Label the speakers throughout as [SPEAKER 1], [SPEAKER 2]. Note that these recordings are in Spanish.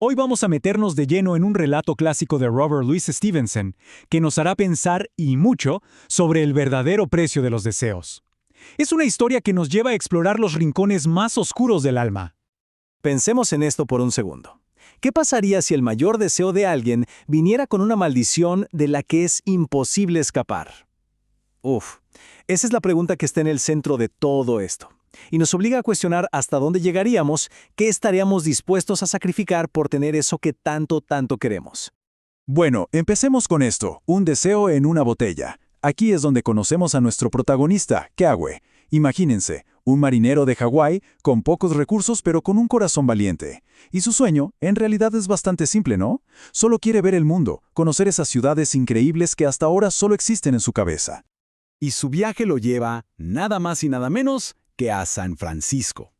[SPEAKER 1] Hoy vamos a meternos de lleno en un relato clásico de Robert Louis Stevenson que nos hará pensar, y mucho, sobre el verdadero precio de los deseos. Es una historia que nos lleva a explorar los rincones más oscuros del alma.
[SPEAKER 2] Pensemos en esto por un segundo. ¿Qué pasaría si el mayor deseo de alguien viniera con una maldición de la que es imposible escapar? Esa es la pregunta que está en el centro de todo esto. Y nos obliga a cuestionar hasta dónde llegaríamos, qué estaríamos dispuestos a sacrificar por tener eso que tanto queremos.
[SPEAKER 3] Bueno, empecemos con esto, un deseo en una botella. Aquí es donde conocemos a nuestro protagonista, Keawe. Imagínense, un marinero de Hawái con pocos recursos pero con un corazón valiente. Y su sueño, en realidad es bastante simple, ¿no? Solo quiere ver el mundo, conocer esas ciudades increíbles que hasta ahora solo existen en su cabeza.
[SPEAKER 4] Y su viaje lo lleva nada más y nada menos que a San Francisco.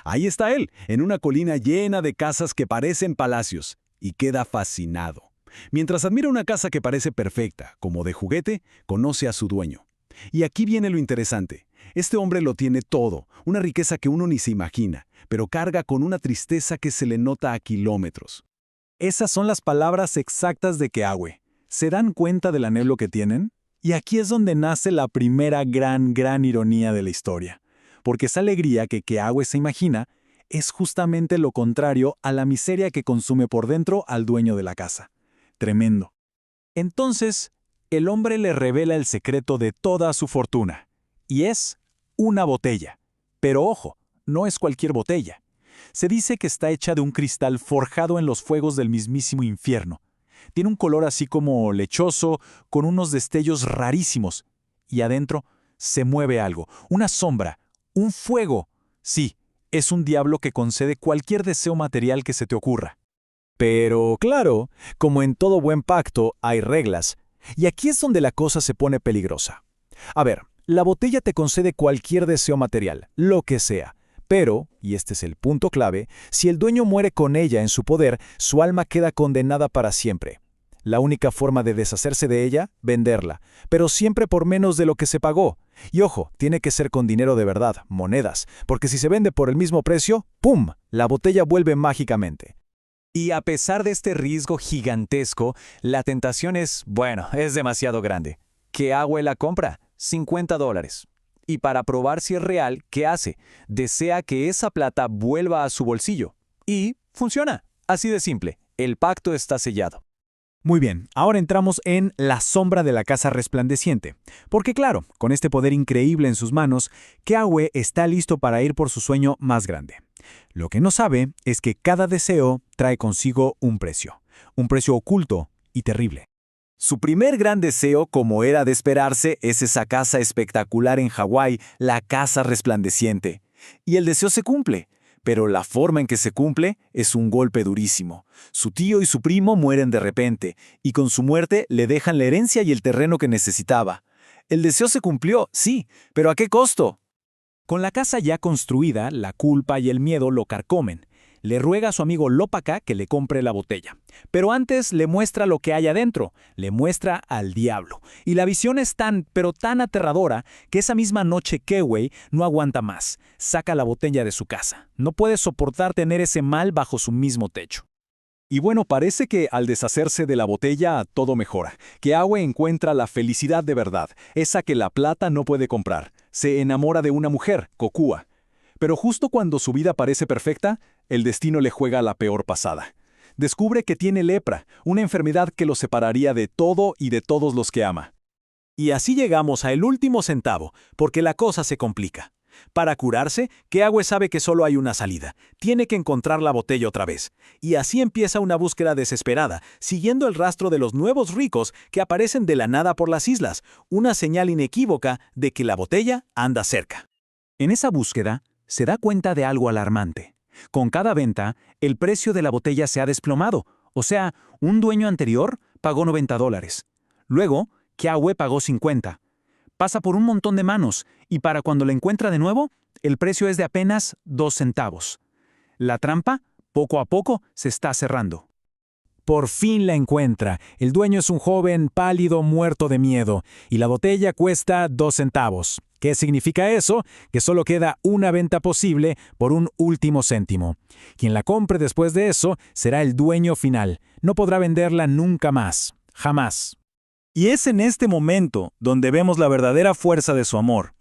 [SPEAKER 4] Ahí está él, en una colina llena de casas que parecen palacios, y queda fascinado. Mientras admira una casa que parece perfecta, como de juguete, conoce a su dueño. Y aquí viene lo interesante. Este hombre lo tiene todo, una riqueza que uno ni se imagina, pero carga con una tristeza que se le nota a kilómetros.
[SPEAKER 3] Esas son las palabras exactas de Keawe. ¿Se dan cuenta del anhelo que tienen? Y aquí es donde nace la primera gran ironía de la historia. Porque esa alegría que Keawe se imagina es justamente lo contrario a la miseria que consume por dentro al dueño de la casa. Tremendo. Entonces, el hombre le revela el secreto de toda su fortuna. Y es una botella. Pero ojo, no es cualquier botella. Se dice que está hecha de un cristal forjado en los fuegos del mismísimo infierno. Tiene un color así como lechoso, con unos destellos rarísimos. Y adentro se mueve algo, una sombra, un fuego. Sí, es un diablo que concede cualquier deseo material que se te ocurra.
[SPEAKER 2] Pero, claro, como en todo buen pacto, hay reglas. Y aquí es donde la cosa se pone peligrosa. A ver, la botella te concede cualquier deseo material, lo que sea. Pero, y este es el punto clave, si el dueño muere con ella en su poder, su alma queda condenada para siempre. La única forma de deshacerse de ella, venderla, pero siempre por menos de lo que se pagó. Y ojo, tiene que ser con dinero de verdad, monedas, porque si se vende por el mismo precio, ¡pum!, la botella vuelve mágicamente.
[SPEAKER 5] Y a pesar de este riesgo gigantesco, la tentación es demasiado grande. Keawe la compra, $50. Y para probar si es real, ¿qué hace? Desea que esa plata vuelva a su bolsillo. Y funciona. Así de simple. El pacto está sellado.
[SPEAKER 1] Muy bien, ahora entramos en la sombra de la casa resplandeciente. Porque claro, con este poder increíble en sus manos, Keawe está listo para ir por su sueño más grande. Lo que no sabe es que cada deseo trae consigo un precio oculto y terrible.
[SPEAKER 2] Su primer gran deseo, como era de esperarse, es esa casa espectacular en Hawái, la casa resplandeciente. Y el deseo se cumple. Pero la forma en que se cumple es un golpe durísimo. Su tío y su primo mueren de repente, y con su muerte le dejan la herencia y el terreno que necesitaba. El deseo se cumplió, sí, pero ¿a qué costo?
[SPEAKER 1] Con la casa ya construida, la culpa y el miedo lo carcomen. Le ruega a su amigo Lopaka que le compre la botella. Pero antes le muestra lo que hay adentro, le muestra al diablo. Y la visión es tan aterradora que esa misma noche Keawe no aguanta más. Saca la botella de su casa. No puede soportar tener ese mal bajo su mismo techo.
[SPEAKER 3] Y bueno, parece que al deshacerse de la botella todo mejora. Keawe encuentra la felicidad de verdad, esa que la plata no puede comprar. Se enamora de una mujer, Kokua. Pero justo cuando su vida parece perfecta, el destino le juega la peor pasada. Descubre que tiene lepra, una enfermedad que lo separaría de todo y de todos los que ama.
[SPEAKER 2] Y así llegamos al último centavo, porque la cosa se complica. Para curarse, Keawe sabe que solo hay una salida. Tiene que encontrar la botella otra vez. Y así empieza una búsqueda desesperada, siguiendo el rastro de los nuevos ricos que aparecen de la nada por las islas, una señal inequívoca de que la botella anda cerca.
[SPEAKER 1] En esa búsqueda, se da cuenta de algo alarmante. Con cada venta, el precio de la botella se ha desplomado. O sea, un dueño anterior pagó $90. Luego, Keawe pagó 50. Pasa por un montón de manos y para cuando la encuentra de nuevo, el precio es de apenas 2 centavos. La trampa, poco a poco, se está cerrando. Por fin la encuentra. El dueño es un joven pálido muerto de miedo y la botella cuesta 2 centavos. ¿Qué significa eso? Que solo queda una venta posible por un último céntimo. Quien la compre después de eso será el dueño final. No podrá venderla nunca más. Jamás.
[SPEAKER 3] Y es en este momento donde vemos la verdadera fuerza de su amor.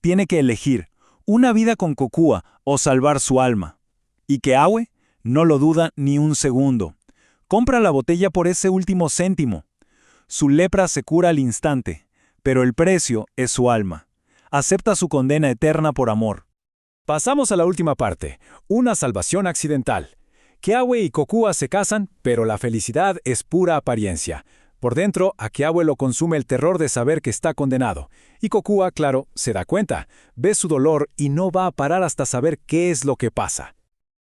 [SPEAKER 3] Tiene que elegir una vida con Kokua o salvar su alma. Y Keawe no lo duda ni un segundo. Compra la botella por ese último céntimo. Su lepra se cura al instante, pero el precio es su alma. Acepta su condena eterna por amor.
[SPEAKER 1] Pasamos a la última parte, una salvación accidental. Keawe y Kokua se casan, pero la felicidad es pura apariencia. Por dentro, a Keawe lo consume el terror de saber que está condenado. Y Kokua, claro, se da cuenta, ve su dolor y no va a parar hasta saber qué es lo que pasa.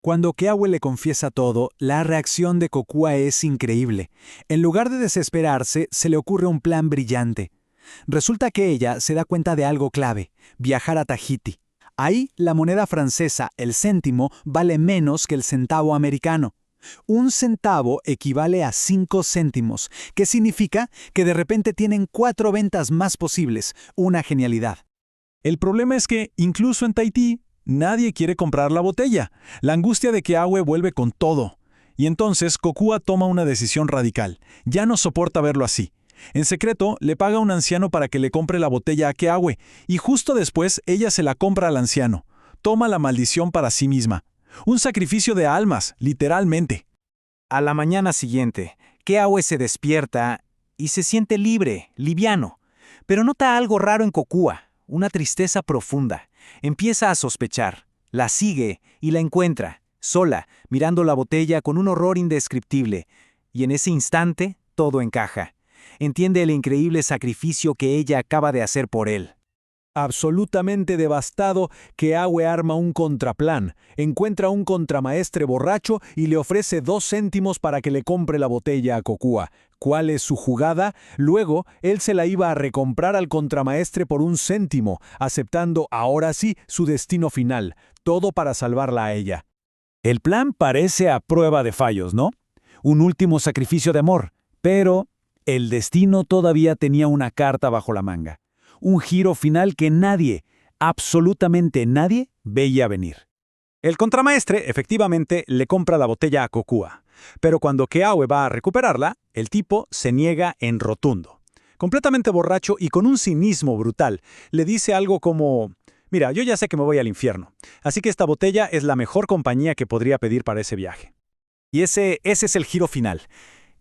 [SPEAKER 3] Cuando Keawe le confiesa todo, la reacción de Kokua es increíble. En lugar de desesperarse, se le ocurre un plan brillante. Resulta que ella se da cuenta de algo clave: viajar a Tahití. Ahí, la moneda francesa, el céntimo, vale menos que el centavo americano. Un centavo equivale a 5 céntimos, que significa que de repente tienen 4 ventas más posibles. Una genialidad.
[SPEAKER 4] El problema es que, incluso en Tahití, nadie quiere comprar la botella. La angustia de Keawe vuelve con todo. Y entonces Kokua toma una decisión radical. Ya no soporta verlo así. En secreto, le paga a un anciano para que le compre la botella a Keawe, y justo después ella se la compra al anciano. Toma la maldición para sí misma. Un sacrificio de almas, literalmente.
[SPEAKER 1] A la mañana siguiente, Keawe se despierta y se siente libre, liviano. Pero nota algo raro en Kokua, una tristeza profunda. Empieza a sospechar, la sigue y la encuentra, sola, mirando la botella con un horror indescriptible. Y en ese instante, todo encaja. Entiende el increíble sacrificio que ella acaba de hacer por él.
[SPEAKER 4] Absolutamente devastado, Keawe arma un contraplan, encuentra un contramaestre borracho y le ofrece 2 céntimos para que le compre la botella a Kokua. ¿Cuál es su jugada? Luego, él se la iba a recomprar al contramaestre por 1 céntimo, aceptando ahora sí su destino final, todo para salvarla a ella.
[SPEAKER 3] El plan parece a prueba de fallos, ¿no? Un último sacrificio de amor, pero el destino todavía tenía una carta bajo la manga. Un giro final que nadie, absolutamente nadie, veía venir. El contramaestre efectivamente le compra la botella a Kokua, pero cuando Keawe va a recuperarla, el tipo se niega en rotundo. Completamente borracho y con un cinismo brutal, le dice algo como: «Mira, yo ya sé que me voy al infierno, así que esta botella es la mejor compañía que podría pedir para ese viaje». Y ese es el giro final.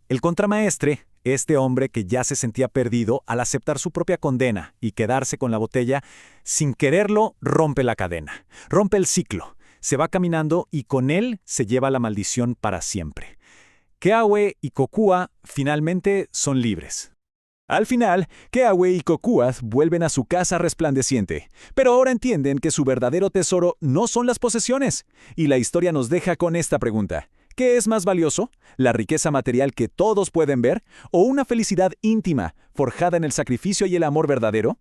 [SPEAKER 3] El contramaestre, este hombre que ya se sentía perdido al aceptar su propia condena y quedarse con la botella, sin quererlo rompe la cadena, rompe el ciclo, se va caminando y con él se lleva la maldición para siempre. Keawe y Kokua finalmente son libres. Al final, Keawe y Kokua vuelven a su casa resplandeciente, pero ahora entienden que su verdadero tesoro no son las posesiones. Y la historia nos deja con esta pregunta: ¿qué es más valioso? ¿La riqueza material que todos pueden ver? ¿O una felicidad íntima, forjada en el sacrificio y el amor verdadero?